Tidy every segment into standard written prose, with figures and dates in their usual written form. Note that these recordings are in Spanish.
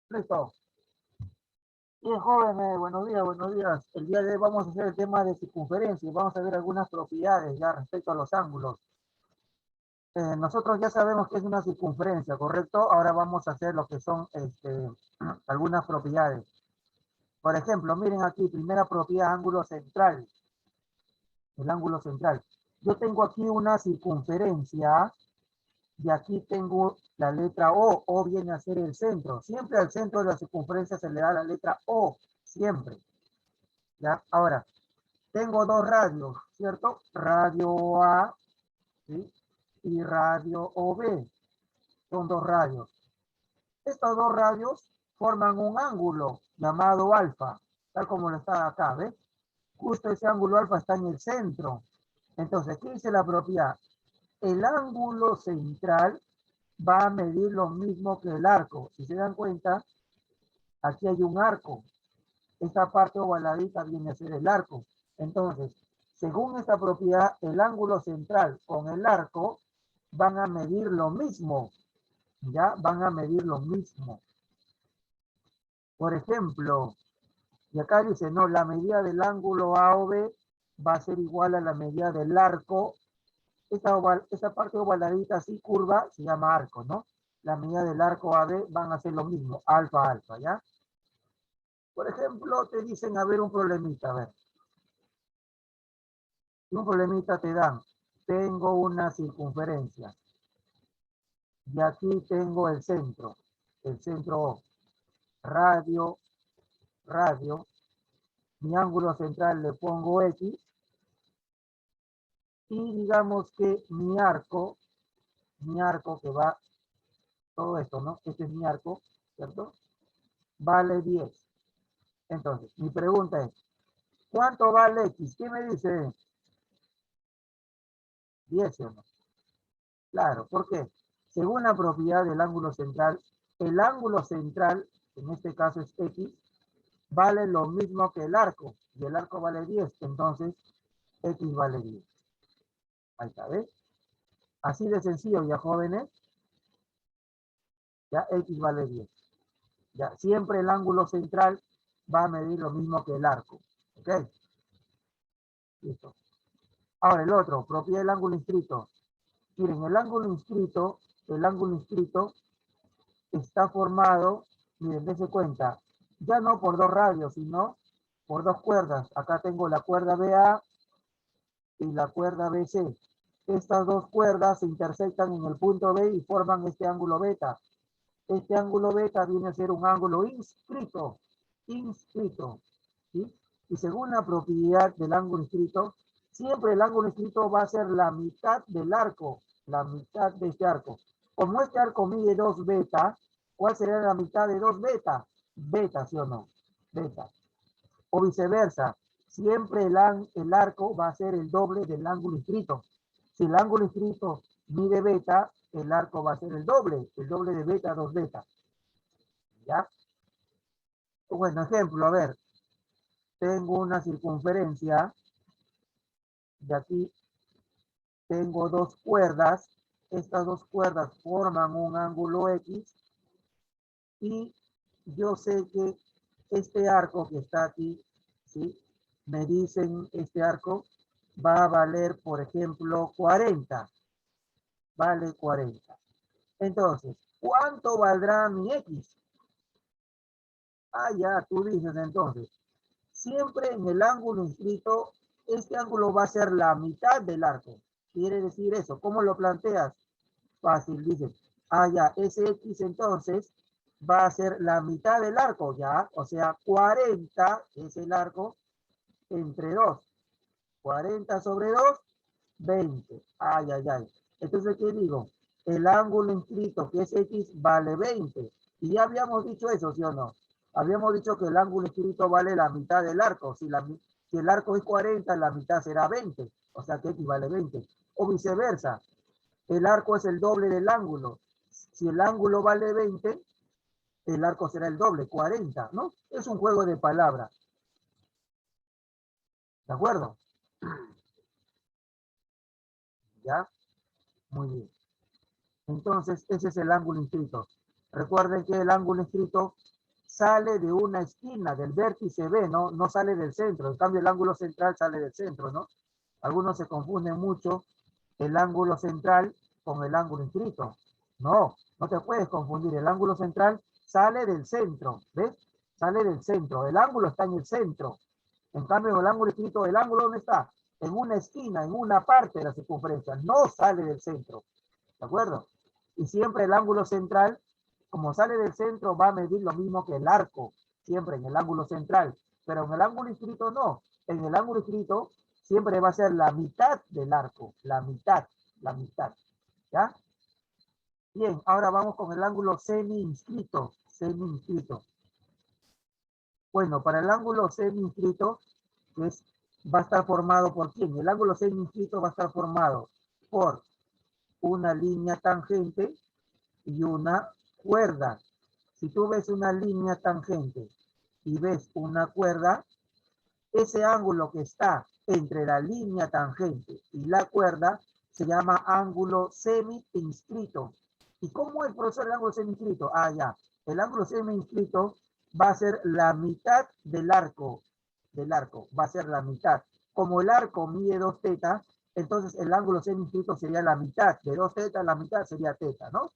Listo. Bien, jóvenes, buenos días, buenos días. El día de hoy vamos a hacer el tema de circunferencia y vamos a ver algunas propiedades ya respecto a los ángulos. Nosotros ya sabemos que es una circunferencia, ¿correcto? Ahora vamos a hacer lo que son algunas propiedades. Por ejemplo, miren aquí, primera propiedad, ángulo central. El ángulo central. Yo tengo aquí una circunferencia y aquí tengo la letra O. O viene a ser el centro. Siempre al centro de la circunferencia se le da la letra O. Siempre. ¿Ya? Ahora, tengo dos radios, ¿cierto? Radio A, ¿sí? Y radio OB. Son dos radios. Estos dos radios forman un ángulo llamado alfa, tal como lo está acá, ¿ves? Justo ese ángulo alfa está en el centro. Entonces, ¿qué dice la propiedad? El ángulo central va a medir lo mismo que el arco. Si se dan cuenta, aquí hay un arco. Esta parte ovaladita viene a ser el arco. Entonces, según esta propiedad, el ángulo central con el arco van a medir lo mismo. ¿Ya? Van a medir lo mismo. Por ejemplo, y acá dice, no, la medida del ángulo AOB va a ser igual a la medida del arco. Esta parte ovaladita así curva se llama arco, ¿no? La medida del arco AB van a ser lo mismo, alfa, alfa, ¿ya? Por ejemplo, te dicen, a ver, un problemita, a ver. Un problemita te dan. Tengo una circunferencia. Y aquí tengo el centro O. Radio, radio. Mi ángulo central le pongo X. Y digamos que mi arco que va, todo esto, ¿no? Este es mi arco, ¿cierto? Vale 10. Entonces, mi pregunta es, ¿cuánto vale X? ¿Qué me dice? 10, ¿o no? Claro, ¿por qué? Según la propiedad del ángulo central, el ángulo central, en este caso es X, vale lo mismo que el arco. Y el arco vale 10, entonces X vale 10. Ahí está, ¿ves? Así de sencillo, ya jóvenes. Ya X vale 10. Ya, siempre el ángulo central va a medir lo mismo que el arco. ¿Ok? Listo. Ahora el otro, propiedad del ángulo inscrito. Miren, el ángulo inscrito está formado, miren, dense cuenta, ya no por dos radios, sino por dos cuerdas. Acá tengo la cuerda BA y la cuerda BC. Estas dos cuerdas se intersectan en el punto B y forman este ángulo beta. Este ángulo beta viene a ser un ángulo inscrito. Inscrito. ¿Sí? Y según la propiedad del ángulo inscrito, siempre el ángulo inscrito va a ser la mitad del arco. La mitad de este arco. Como este arco mide 2 beta, ¿cuál sería la mitad de 2 beta? Beta, ¿sí o no? Beta. O viceversa. Siempre el arco va a ser el doble del ángulo inscrito. Si el ángulo inscrito mide beta, el arco va a ser el doble de beta, 2 beta. ¿Ya? Bueno, ejemplo, a ver, tengo una circunferencia, de aquí tengo dos cuerdas, estas dos cuerdas forman un ángulo X, y yo sé que este arco que está aquí, ¿sí? Me dicen, este arco va a valer, por ejemplo, 40. Vale 40. Entonces, ¿cuánto valdrá mi X? Ah, ya, tú dices entonces. Siempre en el ángulo inscrito, este ángulo va a ser la mitad del arco. Quiere decir eso. ¿Cómo lo planteas? Fácil, dices. Ah, ya, ese X entonces va a ser la mitad del arco, ¿ya? O sea, 40 es el arco entre 2. 40 sobre 2, 20. Ay, ay, ay. Entonces, ¿qué digo? El ángulo inscrito, que es X, vale 20. Y ya habíamos dicho eso, ¿sí o no? Habíamos dicho que el ángulo inscrito vale la mitad del arco. Si el arco es 40, la mitad será 20. O sea que X vale 20. O viceversa. El arco es el doble del ángulo. Si el ángulo vale 20, el arco será el doble, 40, ¿no? Es un juego de palabras. ¿De acuerdo? ¿Ya? Muy bien. Entonces, ese es el ángulo inscrito. Recuerden que el ángulo inscrito sale de una esquina del vértice B, ¿no? No sale del centro. En cambio, el ángulo central sale del centro, ¿no? Algunos se confunden mucho el ángulo central con el ángulo inscrito. No, no te puedes confundir. El ángulo central sale del centro, ¿ves? Sale del centro. El ángulo está en el centro. En cambio, el ángulo inscrito, ¿el ángulo dónde está? En una esquina, en una parte de la circunferencia. No sale del centro. ¿De acuerdo? Y siempre el ángulo central, como sale del centro, va a medir lo mismo que el arco. Siempre en el ángulo central. Pero en el ángulo inscrito no. En el ángulo inscrito siempre va a ser la mitad del arco. La mitad. La mitad. ¿Ya? Bien, ahora vamos con el ángulo semi-inscrito. Semi-inscrito. Bueno, para el ángulo semi-inscrito, pues, va a estar formado por ¿quién? El ángulo semi-inscrito va a estar formado por una línea tangente y una cuerda. Si tú ves una línea tangente y ves una cuerda, ese ángulo que está entre la línea tangente y la cuerda se llama ángulo semi-inscrito. ¿Y cómo es, profesor, el ángulo semi-inscrito? Ah, ya. El ángulo semi-inscrito va a ser la mitad del arco. Va a ser la mitad. Como el arco mide 2 tetas, entonces el ángulo semi-inscrito sería la mitad. De 2 tetas, la mitad sería teta, ¿no?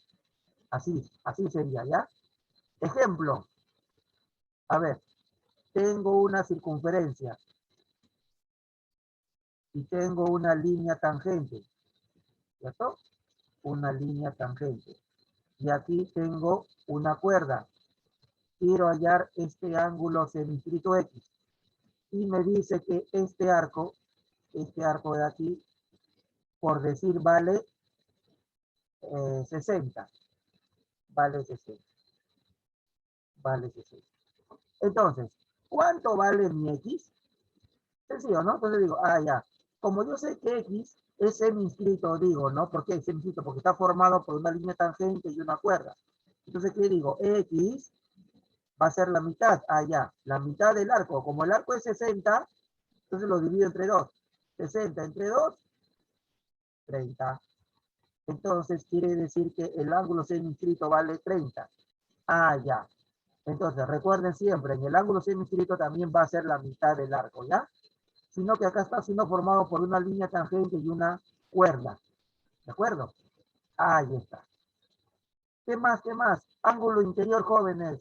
Así sería, ¿ya? Ejemplo. A ver, tengo una circunferencia y tengo una línea tangente, ¿cierto? Una línea tangente. Y aquí tengo una cuerda. Quiero hallar este ángulo semi-inscrito X. Y me dice que este arco de aquí, por decir, vale 60. Vale 60. Vale 60. Entonces, ¿cuánto vale mi X? Sencillo, ¿no? Entonces digo, ah, ya. Como yo sé que X es semi-inscrito, digo, ¿no? ¿Por qué es semi-inscrito? Porque está formado por una línea tangente y una cuerda. Entonces, ¿qué digo? X va a ser la mitad, ah, ya. La mitad del arco. Como el arco es 60, entonces lo divido entre 2. 60 entre 2, 30. Entonces quiere decir que el ángulo semi-inscrito vale 30. Ah, ya. Entonces, recuerden siempre, en el ángulo semi-inscrito también va a ser la mitad del arco, ¿ya? Sino que acá está siendo formado por una línea tangente y una cuerda. ¿De acuerdo? Ahí está. ¿Qué más? ¿Qué más? Ángulo interior, jóvenes.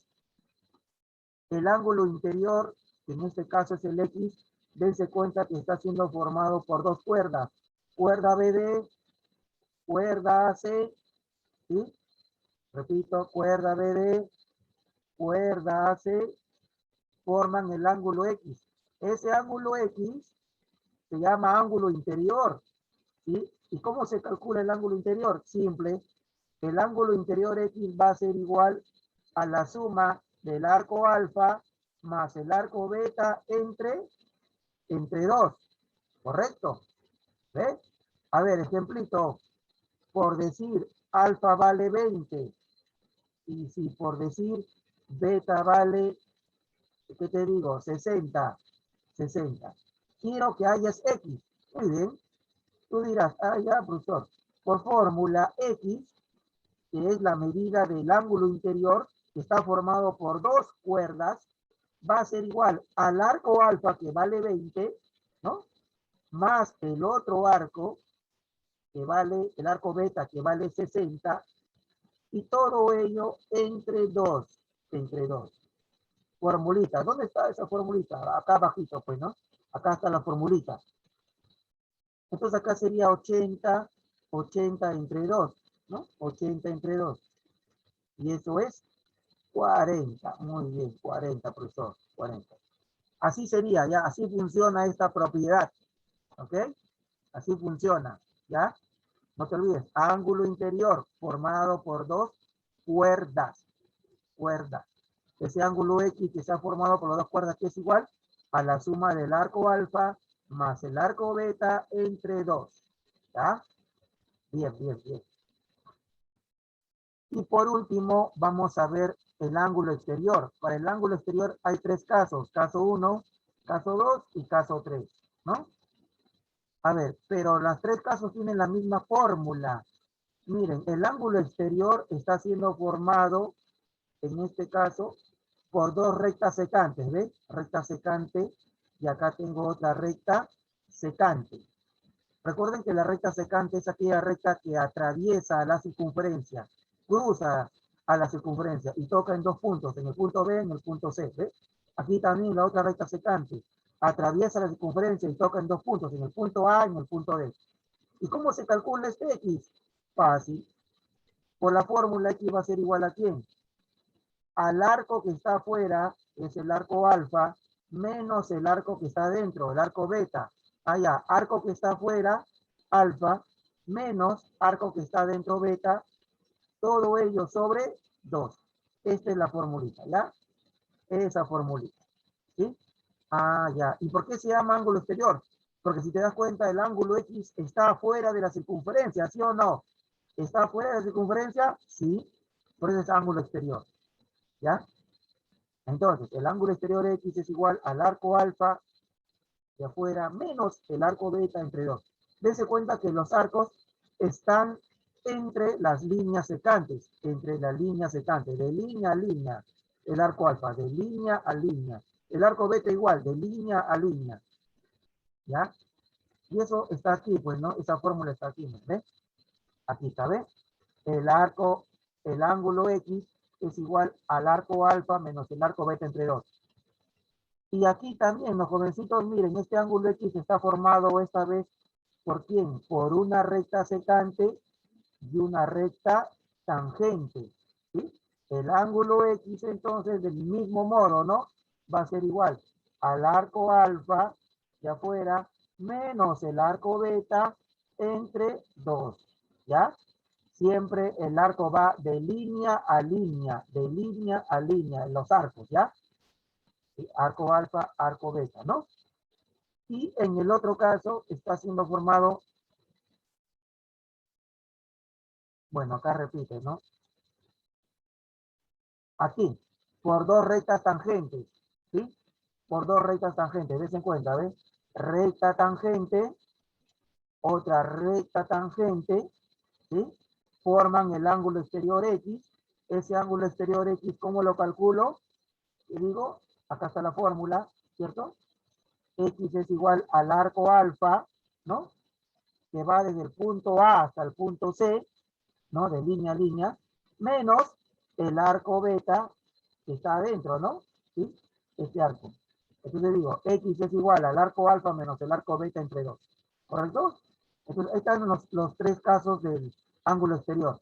El ángulo interior, que en este caso es el X, dense cuenta que está siendo formado por 2 cuerdas. Cuerda BD, cuerda AC, ¿sí? Repito, cuerda BD, cuerda AC, forman el ángulo X. Ese ángulo X se llama ángulo interior, ¿sí? ¿Y cómo se calcula el ángulo interior? Simple. El ángulo interior X va a ser igual a la suma del arco alfa más el arco beta entre 2. ¿Correcto? ¿Ves? A ver, ejemplito. Por decir alfa vale 20. Y si por decir beta vale, ¿qué te digo? 60. 60. Quiero que hayas X. Muy bien. Tú dirás, ah, ya, profesor. Por fórmula X, que es la medida del ángulo interior, que está formado por 2 cuerdas, va a ser igual al arco alfa, que vale 20, ¿no? Más el otro arco, que vale, el arco beta, que vale 60, y todo ello entre 2. Entre 2. Formulita. ¿Dónde está esa formulita? Acá abajito, pues, ¿no? Acá está la formulita. Entonces acá sería 80 entre 2, ¿no? 80 entre 2. Y eso es 40. Muy bien, 40, profesor. 40. Así sería, ¿ya? Así funciona esta propiedad. ¿Ok? Así funciona, ¿ya? No te olvides, ángulo interior formado por 2 cuerdas. Cuerdas. Ese ángulo X que se ha formado por las 2 cuerdas, que es igual a la suma del arco alfa más el arco beta entre 2. ¿Ya? Bien, bien, bien. Y por último, vamos a ver el ángulo exterior. Para el ángulo exterior hay 3 casos. Caso 1, caso 2 y caso 3, ¿no? A ver, pero las 3 casos tienen la misma fórmula. Miren, el ángulo exterior está siendo formado, en este caso, por dos rectas secantes, ¿ves? Recta secante, y acá tengo otra recta secante. Recuerden que la recta secante es aquella recta que atraviesa la circunferencia, cruza a la circunferencia y toca en dos puntos, en el punto B y en el punto C, ¿ves? Aquí también la otra recta secante atraviesa la circunferencia y toca en dos puntos, en el punto A y en el punto D. ¿Y cómo se calcula este X? Fácil. Por la fórmula X va a ser igual a ¿quién? Al arco que está afuera, es el arco alfa, menos el arco que está adentro, el arco beta. Allá, arco que está afuera, alfa, menos arco que está adentro, beta, todo ello sobre 2. Esta es la formulita, ¿ya? Esa formulita, ¿sí? Ah, ya. ¿Y por qué se llama ángulo exterior? Porque si te das cuenta, el ángulo X está afuera de la circunferencia, ¿sí o no? ¿Está afuera de la circunferencia? Sí. Por eso es ángulo exterior, ¿ya? Entonces, el ángulo exterior X es igual al arco alfa de afuera menos el arco beta entre 2. Dense cuenta que los arcos están entre las líneas secantes, de línea a línea, el arco alfa, de línea a línea, el arco beta igual, de línea a línea, ¿ya? Y eso está aquí, pues, ¿no? Esa fórmula está aquí, ¿ves? Aquí está, ¿ves? El ángulo X es igual al arco alfa menos el arco beta entre 2. Y aquí también, los jovencitos, miren, este ángulo X está formado esta vez, ¿por quién? Por una recta secante y una recta tangente, ¿sí? El ángulo X, entonces, del mismo modo, ¿no? Va a ser igual al arco alfa de afuera menos el arco beta entre 2, ¿ya? Siempre el arco va de línea a línea, en los arcos, ¿ya? Arco alfa, arco beta, ¿no? Y en el otro caso está siendo formado, bueno, acá repite, ¿no? Aquí, por dos rectas tangentes, ¿sí? Por dos rectas tangentes, des en cuenta, ¿ves? Recta tangente, otra recta tangente, ¿sí? Forman el ángulo exterior X. Ese ángulo exterior X, ¿cómo lo calculo? Y digo, acá está la fórmula, ¿cierto? X es igual al arco alfa, ¿no? Que va desde el punto A hasta el punto C, ¿no? De línea a línea, menos el arco beta que está adentro, ¿no? ¿Sí? Este arco. Entonces digo, X es igual al arco alfa menos el arco beta entre 2. ¿Correcto? Entonces, ahí están los tres casos del ángulo exterior.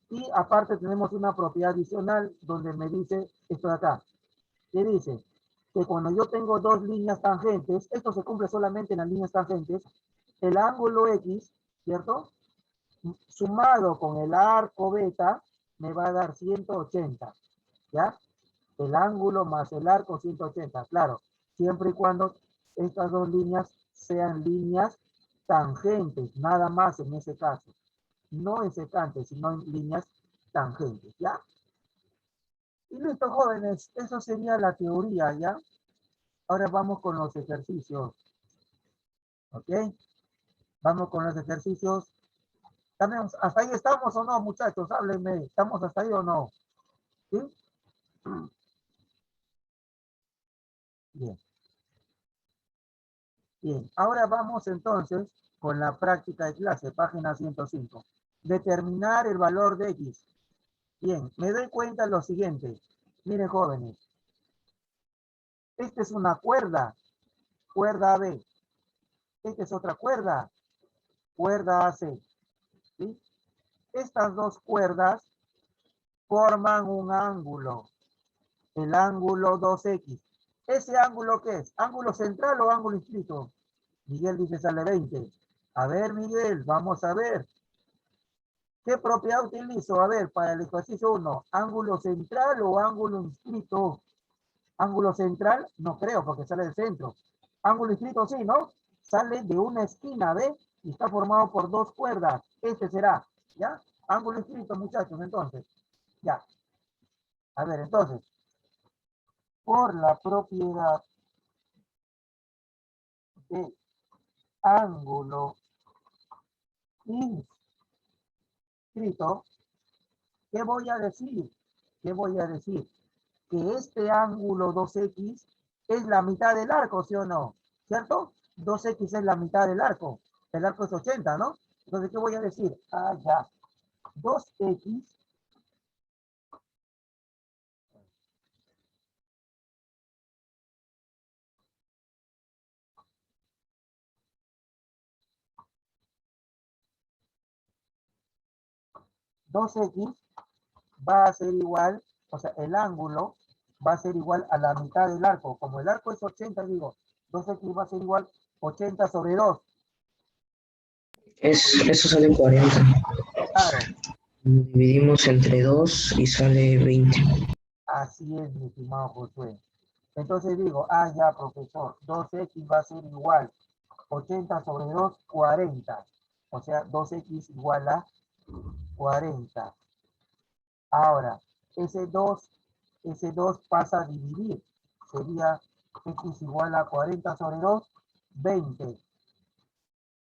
Y aparte tenemos una propiedad adicional donde me dice esto de acá. ¿Qué dice? Que cuando yo tengo dos líneas tangentes, esto se cumple solamente en las líneas tangentes, el ángulo X, ¿cierto? Sumado con el arco beta, me va a dar 180, ¿ya? El ángulo más el arco 180, claro, siempre y cuando estas dos líneas sean líneas tangentes, nada más en ese caso. No en secantes, sino en líneas tangentes, ¿ya? Y listo, jóvenes, eso sería la teoría, ¿ya? Ahora vamos con los ejercicios, ¿ok? Vamos con los ejercicios. También, ¿hasta ahí estamos o no, muchachos? Háblenme, ¿estamos hasta ahí o no? ¿Sí? Bien, bien. Ahora vamos entonces con la práctica de clase, página 105. Determinar el valor de X. Bien, me doy cuenta de lo siguiente. Miren, jóvenes, esta es una cuerda, cuerda AB. Esta es otra cuerda AC. ¿Sí? Estas dos cuerdas forman un ángulo, el ángulo 2X. ¿Ese ángulo qué es? ¿Ángulo central o ángulo inscrito? Miguel dice sale 20. A ver, Miguel, vamos a ver. ¿Qué propiedad utilizo? A ver, para el ejercicio 1, ¿ángulo central o ángulo inscrito? Ángulo central, no creo, porque sale del centro. Ángulo inscrito, sí, ¿no? Sale de una esquina, ¿ve? Y está formado por dos cuerdas. Este será, ¿ya? Ángulo inscrito, muchachos, entonces. Ya. A ver, entonces, por la propiedad de ángulo inscrito, ¿qué voy a decir? ¿Qué voy a decir? que este ángulo 2x es la mitad del arco, ¿sí o no? ¿Cierto? 2x es la mitad del arco. El arco es 80, ¿no? Entonces, ¿qué voy a decir? Ah, ya. 2x va a ser igual, o sea, el ángulo va a ser igual a la mitad del arco. Como el arco es 80, digo, 2x va a ser igual 80 sobre 2. Eso sale 40. Claro, Dividimos entre 2 y sale 20. así es, mi estimado Josué. Entonces digo, ah, ya, profesor, 2x va a ser igual 80 sobre 2, 40. O sea, 2x igual a 40. Ahora, ese 2 pasa a dividir. Sería x igual a 40 sobre 2, 20.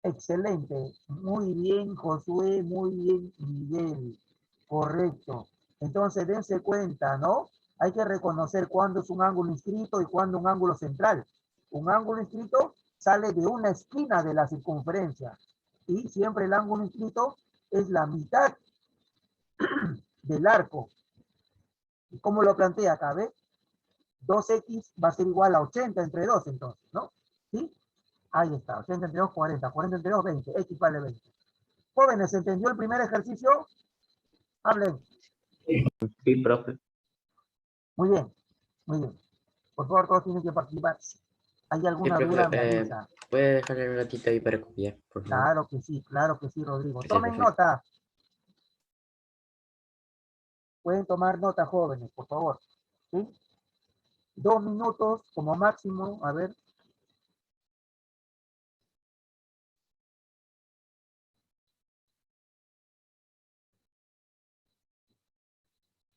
Excelente. Muy bien, Josué. Muy bien, Miguel. Correcto. Entonces, dense cuenta, ¿no? Hay que reconocer cuándo es un ángulo inscrito y cuándo un ángulo central. Un ángulo inscrito sale de una esquina de la circunferencia. Y siempre el ángulo inscrito es la mitad del arco. ¿Y cómo lo plantea acá? ¿Ve? 2x va a ser igual a 80 entre 2, entonces, ¿no? ¿Sí? Ahí está, 80 entre 2, 40, 40 entre 2, 20, x vale 20. Jóvenes, ¿se entendió el primer ejercicio? Hablen. Sí, profe. Muy bien, muy bien. Por favor, todos tienen que participar. ¿Hay Sí, alguna duda? profe. Me avisa. ¿Puede dejarle un ratito ahí para copiar, por favor? Claro que sí, Rodrigo. Gracias, Tomen profe. nota. Pueden tomar nota, jóvenes, por favor. ¿Sí? 2 minutos como máximo. A ver.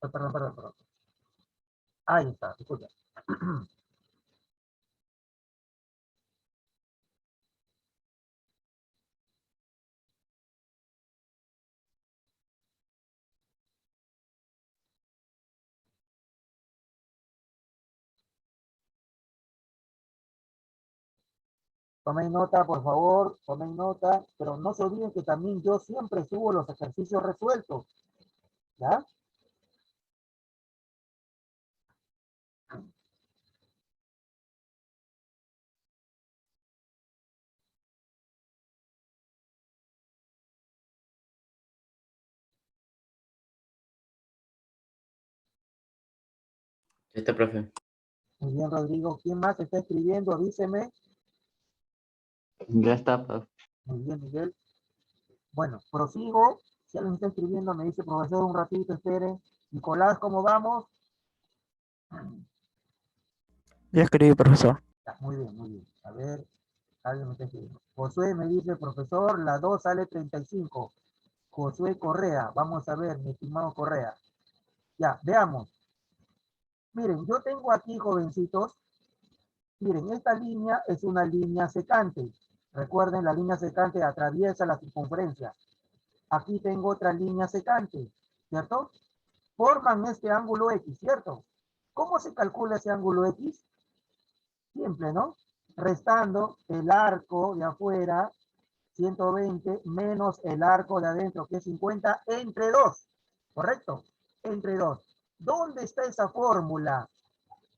Perdón. Ahí está, escucha. Tomen nota, por favor, tomen nota, pero no se olviden que también yo siempre subo los ejercicios resueltos, ¿ya? Este, profe. Muy bien, Rodrigo. ¿Quién más está escribiendo? Avíseme. Ya está, profe. Muy bien, Miguel. Bueno, prosigo. Si alguien está escribiendo, me dice, profesor, un ratito, espere. Nicolás, ¿cómo vamos? Ya escribí, profesor. Ya, muy bien, muy bien. A ver, alguien me está escribiendo. Josué me dice, profesor, la 2 sale 35. Josué Correa. Vamos a ver, mi estimado Correa. Ya, veamos. Miren, yo tengo aquí, jovencitos, miren, esta línea es una línea secante. Recuerden, la línea secante atraviesa la circunferencia. Aquí tengo otra línea secante, ¿cierto? Forman este ángulo X, ¿cierto? ¿Cómo se calcula ese ángulo X? Simple, ¿no? Restando el arco de afuera, 120, menos el arco de adentro, que es 50, entre 2. ¿Correcto? Entre 2. ¿Dónde está esa fórmula?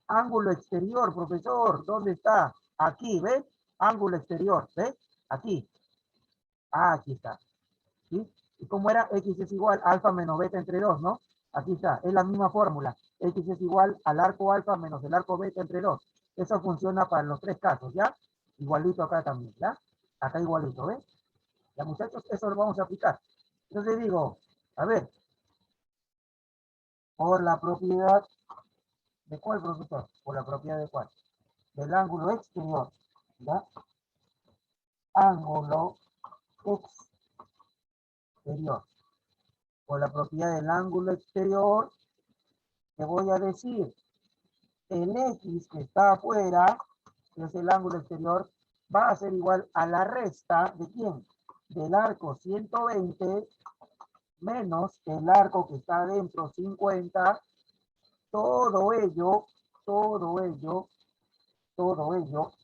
Ángulo exterior, profesor. ¿Dónde está? Aquí, ¿ves? Ángulo exterior, ¿ves? Aquí. Ah, aquí está. ¿Sí? ¿Y cómo era? X es igual a alfa menos beta entre 2, ¿no? Aquí está. Es la misma fórmula. X es igual al arco alfa menos el arco beta entre 2. Eso funciona para los tres casos, ¿ya? Igualito acá también, ¿ya? Acá igualito, ¿ves? Ya, muchachos, eso lo vamos a aplicar. Entonces digo, a ver, por la propiedad de cuál, profesor? Por la propiedad de cuál? Del ángulo exterior, ¿ya? Ángulo exterior. Por la propiedad del ángulo exterior, te voy a decir, el X que está afuera, que es el ángulo exterior, va a ser igual a la resta de quién? Del arco 120 menos el arco que está adentro 50 todo ello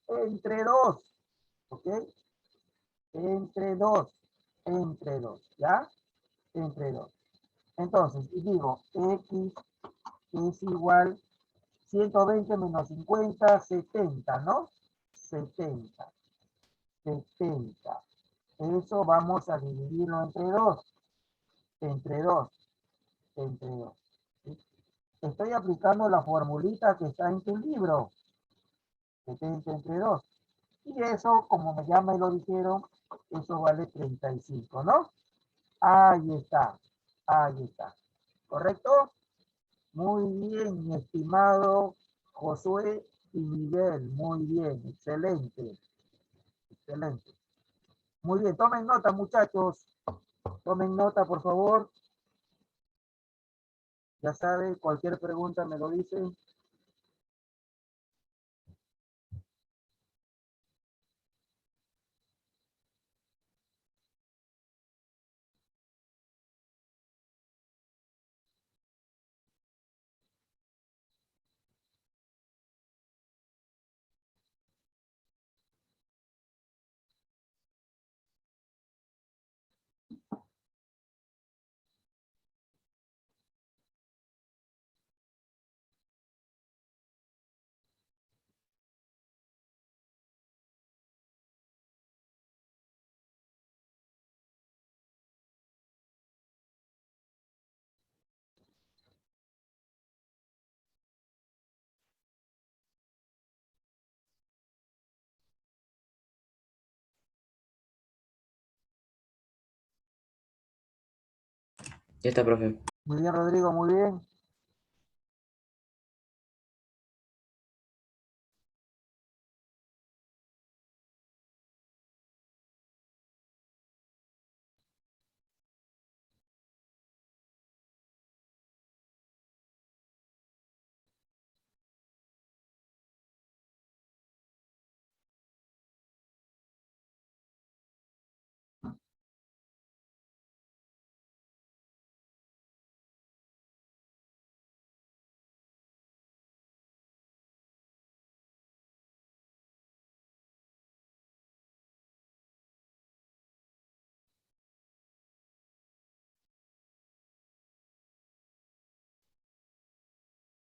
entre 2, ¿ok? Entre 2, ¿ya? Entre 2. Entonces, digo, x es igual 120 menos 50, 70, ¿no? 70. Eso vamos a dividirlo entre 2. Entre 2. ¿Sí? Estoy aplicando la formulita que está en tu libro. 70 entre 2. Y eso, como ya me lo dijeron, eso vale 35, ¿no? Ahí está. ¿Correcto? Muy bien, mi estimado Josué y Miguel. Muy bien, excelente. Muy bien, tomen nota, muchachos. Tomen nota, por favor. Ya saben, cualquier pregunta me lo dicen. Ya está, profe. Muy bien, Rodrigo, muy bien.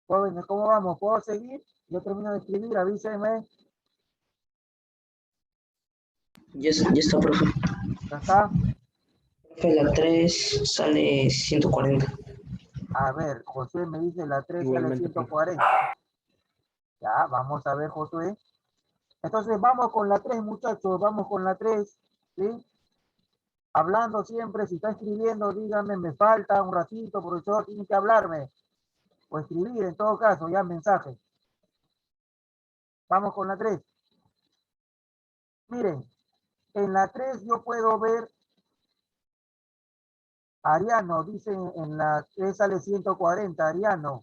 Jóvenes, ¿cómo vamos? ¿Puedo seguir? Yo termino de escribir, avísenme. Ya está, profe. ¿Ya está? Profe, la 3 sale 140. A ver, Josué me dice la 3 sale Igualmente, profe. 140. Ya, vamos a ver, Josué. Entonces, vamos con la 3, muchachos. Vamos con la 3. ¿Sí? Hablando siempre, si está escribiendo, dígame, me falta un ratito, profesor, tiene que hablarme. O escribir, en todo caso, ya mensaje. Vamos con la 3. Miren, en la 3 yo puedo ver, Ariano, dice en la 3 sale 140, Ariano.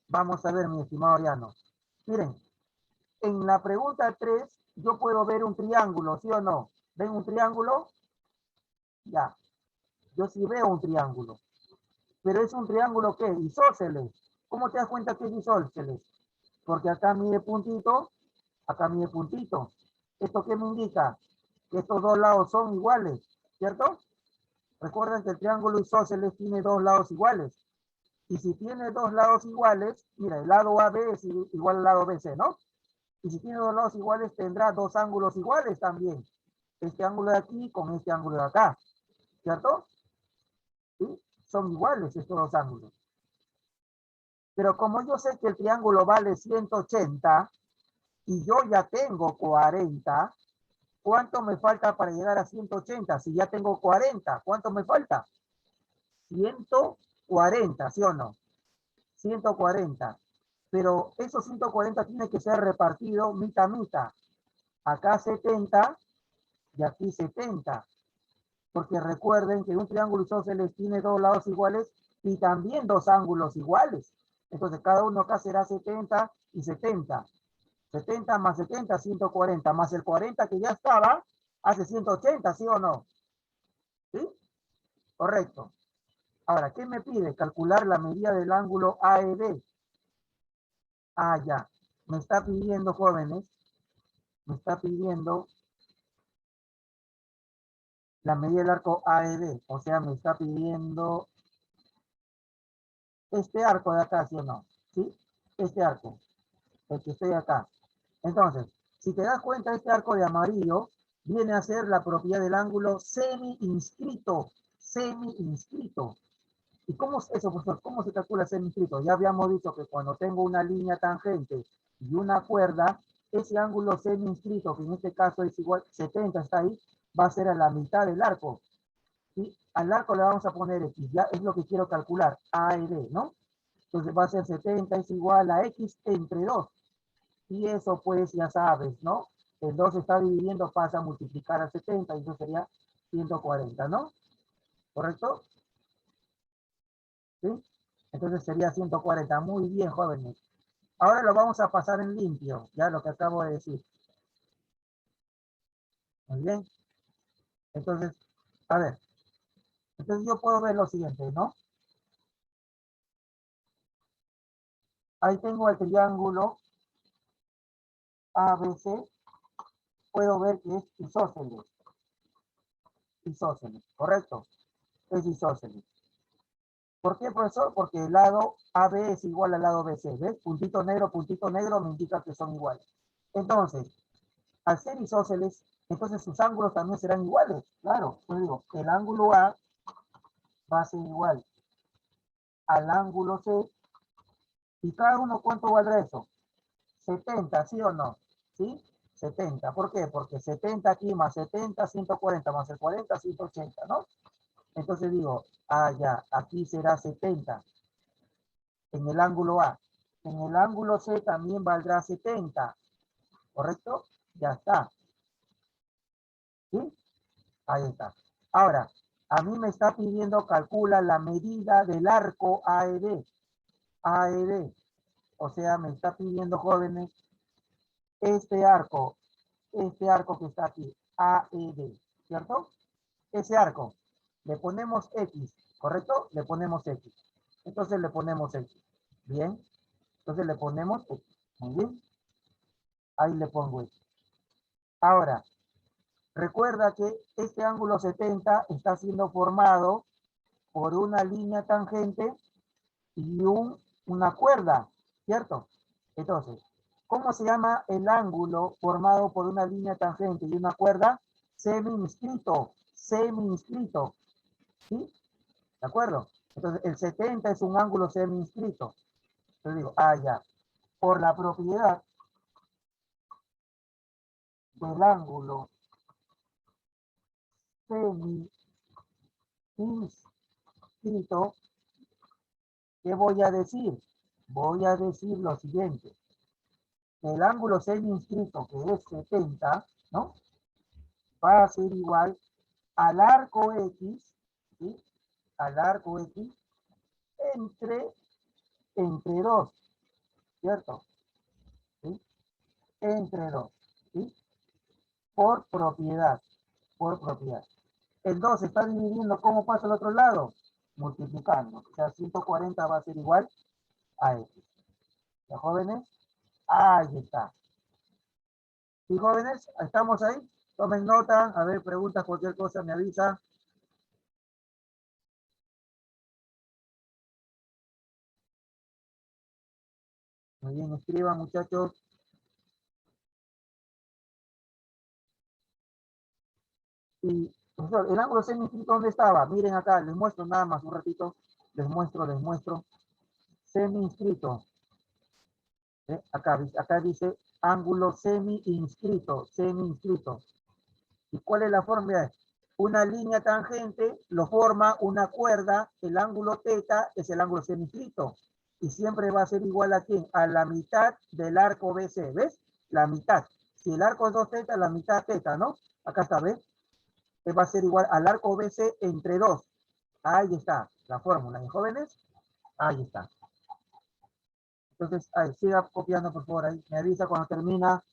Vamos a ver, mi estimado Ariano. Miren, en la pregunta 3 yo puedo ver un triángulo, ¿sí o no? ¿Ven un triángulo? Ya, yo sí veo un triángulo. Pero es un triángulo ¿qué? Isósceles. ¿Cómo te das cuenta que es isósceles? Porque acá mide puntito, acá mide puntito. ¿Esto qué me indica? Que estos dos lados son iguales, ¿cierto? Recuerden que el triángulo isósceles tiene dos lados iguales. Y si tiene dos lados iguales, mira, el lado AB es igual al lado BC, ¿no? Y si tiene dos lados iguales, tendrá dos ángulos iguales también. Este ángulo de aquí con este ángulo de acá, ¿cierto? ¿Sí? Son iguales estos dos ángulos. Pero como yo sé que el triángulo vale 180 y yo ya tengo 40, ¿cuánto me falta para llegar a 180? Si ya tengo 40, ¿cuánto me falta? 140, ¿sí o no? 140. Pero esos 140 tiene que ser repartido mitad a mitad. Acá 70 y aquí 70. Porque recuerden que un triángulo isósceles tiene dos lados iguales y también dos ángulos iguales. Entonces cada uno acá será 70 y 70. 70 más 70, 140, más el 40 que ya estaba, hace 180, ¿sí o no? ¿Sí? Correcto. Ahora, ¿qué me pide? Calcular la medida del ángulo AED. Ah, ya. Me está pidiendo, jóvenes, me está pidiendo la medida del arco AED. O sea, me está pidiendo este arco de acá, ¿sí o no? ¿Sí? Este arco, el que estoy acá. Entonces, si te das cuenta, este arco de amarillo viene a ser la propiedad del ángulo semi-inscrito. Semi-inscrito. ¿Y cómo es eso, profesor? ¿Cómo se calcula semi-inscrito? Ya habíamos dicho que cuando tengo una línea tangente y una cuerda, ese ángulo semi-inscrito, que en este caso es igual, 70 está ahí, va a ser a la mitad del arco. ¿Sí? Al arco le vamos a poner X, ya es lo que quiero calcular, A y B, ¿no? Entonces va a ser 70 es igual a X entre 2. Y eso pues ya sabes, ¿no? El 2 está dividiendo, pasa a multiplicar a 70 y eso sería 140, ¿no? ¿Correcto? ¿Sí? Entonces sería 140. Muy bien, jóvenes. Ahora lo vamos a pasar en limpio, ya lo que acabo de decir. Muy bien. Entonces, a ver. Entonces yo puedo ver lo siguiente, ¿no? Ahí tengo el triángulo ABC. Puedo ver que es isósceles. Isósceles, correcto. Es isósceles. ¿Por qué, profesor? Porque el lado AB es igual al lado BC. ¿Ves? Puntito negro me indica que son iguales. Entonces, al ser isósceles, entonces sus ángulos también serán iguales. Claro, yo digo, el ángulo A va a ser igual al ángulo C. ¿Y cada uno cuánto valdrá eso? 70, ¿sí o no? ¿Sí? 70. ¿Por qué? Porque 70 aquí más 70, 140 más el 40, 180, ¿no? Entonces digo, ah, ya, aquí será 70 en el ángulo A. En el ángulo C también valdrá 70, ¿correcto? Ya está. ¿Sí? Ahí está. Ahora, a mí me está pidiendo calcula la medida del arco AED. AED. O sea, me está pidiendo, jóvenes, este arco que está aquí, AED, ¿cierto? Ese arco, le ponemos X, ¿correcto? Le ponemos X. Entonces le ponemos X. Bien. Entonces le ponemos X. Muy bien. Ahí le pongo X. Ahora, recuerda que este ángulo 70 está siendo formado por una línea tangente y una cuerda, ¿cierto? Entonces, ¿cómo se llama el ángulo formado por una línea tangente y una cuerda? Semi-inscrito, semi-inscrito, ¿sí? ¿De acuerdo? Entonces, el 70 es un ángulo semi-inscrito. Entonces digo, ah, ya, por la propiedad del ángulo semi-inscrito, ¿qué voy a decir? Voy a decir lo siguiente. El ángulo semi-inscrito, que es 70, ¿no? Va a ser igual al arco X, ¿sí? Al arco X entre, entre 2, ¿cierto? ¿Sí? Entre 2, ¿sí? Por propiedad, por propiedad. El 2 se está dividiendo, ¿cómo pasa al otro lado? Multiplicando. O sea, 140 va a ser igual a X. ¿Ya, jóvenes? Ahí está. ¿Sí, jóvenes? ¿Estamos ahí? Tomen nota. A ver, preguntas, cualquier cosa, me avisa. Muy bien, escriban, muchachos. Y, profesor, el ángulo semi-inscrito, ¿dónde estaba? Miren acá, les muestro nada más un ratito. Les muestro. Semi-inscrito. Acá dice ángulo semi-inscrito, semi-inscrito. ¿Y cuál es la forma? Una línea tangente lo forma una cuerda, el ángulo teta es el ángulo semi-inscrito. Y siempre va a ser igual a quién? A la mitad del arco BC, ¿ves? La mitad. Si el arco es 2 teta, la mitad teta, ¿no? Acá está, ¿ves? Va a ser igual al arco BC entre 2. Ahí está la fórmula. ¿Y jóvenes? Ahí está. Entonces, ahí, siga copiando, por favor. Ahí me avisa cuando termina.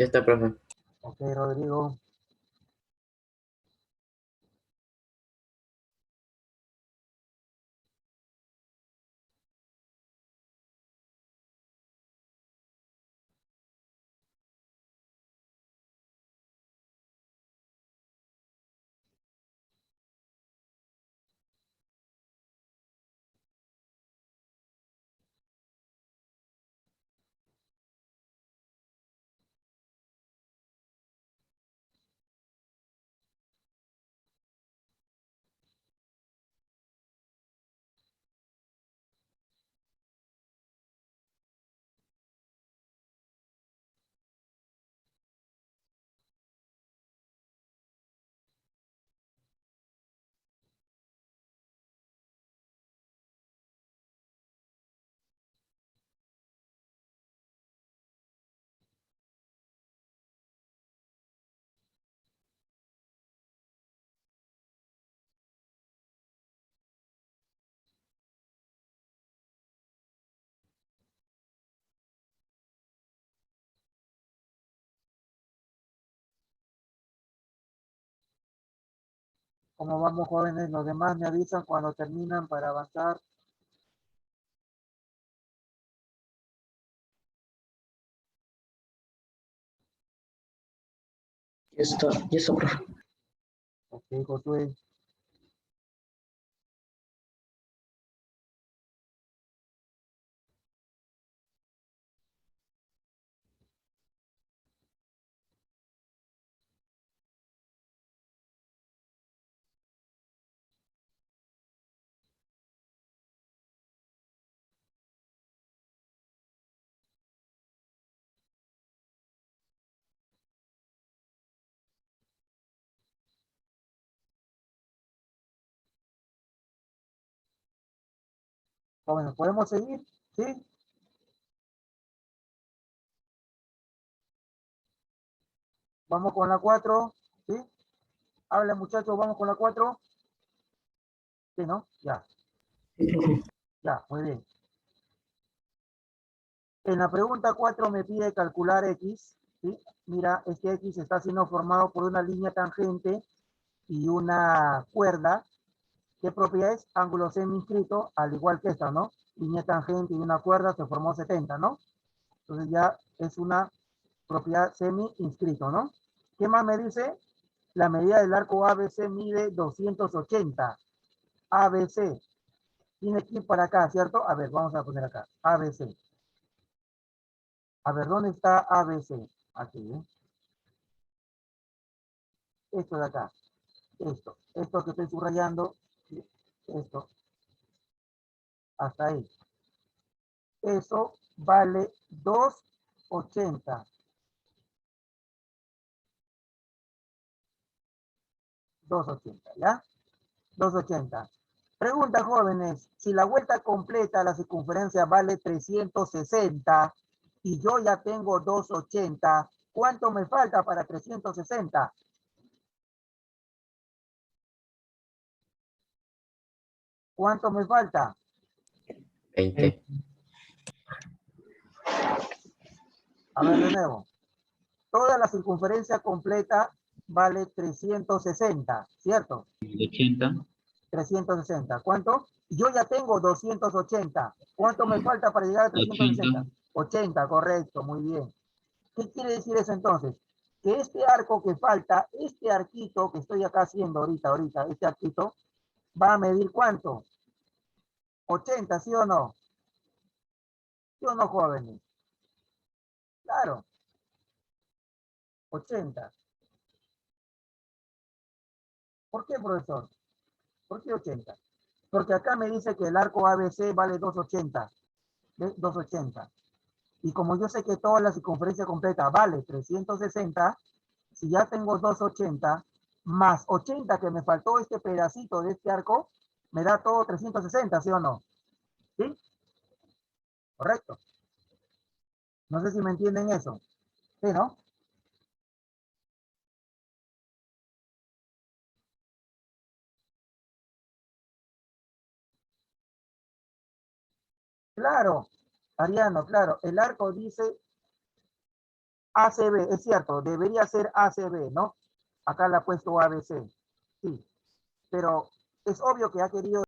Ya está, profe. Ok, Rodrigo. ¿Cómo vamos, jóvenes? Los demás me avisan cuando terminan para avanzar. Ya está, profe. Ok, Josué. Jóvenes, ¿podemos seguir? ¿Sí? Vamos con la 4. ¿Sí? Habla, muchachos, vamos con la 4. ¿Sí, no? Ya, Sí, profe. ya, muy bien. En la pregunta 4 me pide calcular X. ¿Sí? Mira, este X está siendo formado por una línea tangente y una cuerda. ¿Qué propiedad es? Ángulo semi-inscrito, al igual que esta, ¿no? Línea tangente y una cuerda se formó 70, ¿no? Entonces ya es una propiedad semi-inscrito, ¿no? ¿Qué más me dice? La medida del arco ABC mide 280. ABC. Tiene que ir para acá, ¿cierto? A ver, vamos a poner acá. ABC. A ver, ¿dónde está ABC? Aquí, ¿eh? Esto de acá. Esto que estoy subrayando. Esto. Hasta ahí. Eso vale 280. 280, ¿ya? 280. Pregunta, jóvenes, si la vuelta completa a la circunferencia vale 360 y yo ya tengo 280, ¿cuánto me falta para 360? ¿Cuánto me falta? 20. A ver, de nuevo. Toda la circunferencia completa vale 360, ¿cierto? 80. 360. ¿Cuánto? Yo ya tengo 280. ¿Cuánto me falta para llegar a 360? 80, correcto, muy bien. ¿Qué quiere decir eso entonces? Que este arco que falta, este arquito que estoy acá haciendo ahorita, este arquito, va a medir ¿cuánto? 80, ¿sí o no? ¿Sí o no, jóvenes? Claro, 80. ¿Por qué, profesor? ¿Por qué 80? Porque acá me dice que el arco ABC vale 280. ¿Ves? 280. Y como yo sé que toda la circunferencia completa vale 360, si ya tengo 280, más 80 que me faltó este pedacito de este arco, me da todo 360, ¿sí o no? ¿Sí? Correcto. No sé si me entienden eso. ¿Sí, no? Claro, Ariano, claro. El arco dice ACB, es cierto, debería ser ACB, ¿no? Acá le ha puesto ABC. Sí, pero es obvio que ha querido